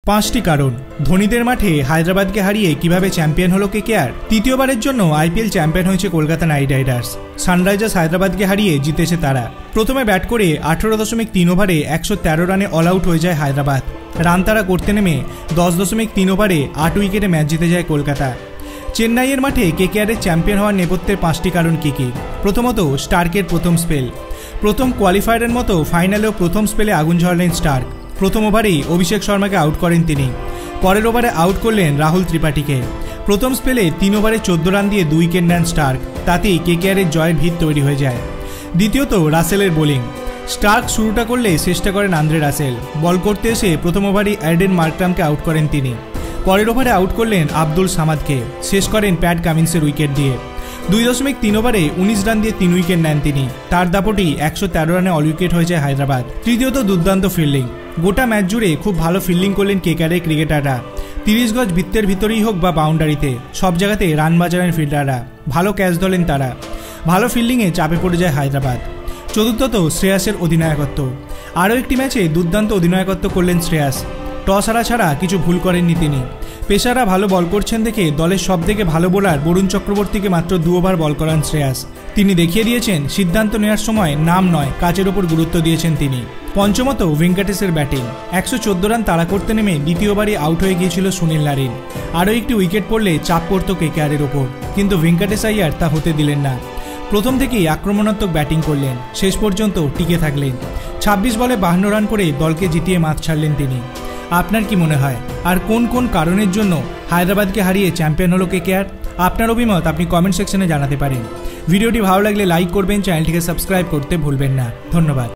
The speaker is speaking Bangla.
পাঁচটি কারণ ধোনিদের মাঠে হায়দ্রাবাদকে হারিয়ে কিভাবে চ্যাম্পিয়ন হলো কেকেআর। তৃতীয়বারের জন্য আইপিএল চ্যাম্পিয়ন হয়েছে কলকাতা নাইট রাইডার্স। সানরাইজার্স হায়দ্রাবাদকে হারিয়ে জিতেছে তারা। প্রথমে ব্যাট করে 18.3 ওভারে 113 রানে অল আউট হয়ে যায় হায়দ্রাবাদ। রান তারা করতে নেমে 10.3 ওভারে 8 উইকেটে ম্যাচ জিতে যায় কলকাতা। চেন্নাইয়ের মাঠে কেকেআরের চ্যাম্পিয়ন হওয়ার নেপথ্যের পাঁচটি কারণ কী কী? প্রথমত, স্টার্কের প্রথম স্পেল। প্রথম কোয়ালিফায়ারের মতো ফাইনালেও প্রথম স্পেলে আগুন ঝরালেন স্টার্ক। প্রথম ওভারেই অভিষেক শর্মাকে আউট করেন তিনি। পরের ওভারে আউট করলেন রাহুল ত্রিপাঠীকে। প্রথম স্পেলে 3 ওভারে 14 রান দিয়ে 2 উইকেট নেন স্টার্ক। তাতেই কেকেআরের জয়ের ভিত তৈরি হয়ে যায়। দ্বিতীয়ত, রাসেলের বোলিং। স্টার্ক শুরুটা করলে শেষটা করেন আন্দ্রে রাসেল। বল করতে এসে প্রথম ওভারেই অ্যাডেন মার্করামকে আউট করেন তিনি। পরের ওভারে আউট করলেন আব্দুল সামাদকে। শেষ করেন প্যাট কামিন্সের উইকেট দিয়ে। 2.3 ওভারে 19 রান দিয়ে 3 উইকেট নেন তিনি। তার দাপটেই 113 রানে অল উইকেট হয়ে যায় হায়দ্রাবাদ। তৃতীয়ত, দুর্দান্ত ফিল্ডিং। গোটা ম্যাচ জুড়ে খুব ভালো ফিল্ডিং করলেন কেকেআরের ক্রিকেটাররা। 30 গজ বৃত্তের ভিতরেই হোক বা বাউন্ডারিতে, সব জায়গাতে রান বাজারেন ফিল্ডাররা। ভালো ক্যাচ ধরেন তারা। ভালো ফিল্ডিংয়ে চাপে পড়ে যায় হায়দ্রাবাদ। চতুর্থত, শ্রেয়াসের অধিনায়কত্ব। আরও একটি ম্যাচে দুর্দান্ত অধিনায়কত্ব করলেন শ্রেয়াস। টস হারা ছাড়া কিছু ভুল করেননি তিনি। পেসাররা ভালো বল করছেন দেখে দলের সবথেকে ভালো বোলার বরুণ চক্রবর্তীকে মাত্র 2 ওভার বল করান শ্রেয়াস। তিনি দেখিয়ে দিয়েছেন সিদ্ধান্ত নেওয়ার সময় নাম নয়, কাজের ওপর গুরুত্ব দিয়েছেন তিনি। পঞ্চমত, ভেঙ্কটেশের ব্যাটিং। 114 রান তাড়া করতে নেমে দ্বিতীয় ওভারে আউট হয়ে গিয়েছিল সুনীল নারিন। আরও একটি উইকেট পড়লে চাপ পড়ত কেকেআরের ওপর, কিন্তু ভেঙ্কটেশ আইয়ার তা হতে দিলেন না। প্রথম থেকেই আক্রমণাত্মক ব্যাটিং করলেন, শেষ পর্যন্ত টিকে থাকলেন। 26 বলে 52 রান করে দলকে জিতিয়ে মাঠ ছাড়লেন তিনি। আপনার কি মনে হয় আর কোন কোন কারণের জন্য হায়দ্রাবাদকে হারিয়ে চ্যাম্পিয়ন হলো কেকেআর? আপনার অভিমত আপনি কমেন্ট সেকশনে জানাতে পারেন। ভিডিওটি ভালো লাগলে লাইক করবেন, চ্যানেলটিকে সাবস্ক্রাইব করতে ভুলবেন না। ধন্যবাদ।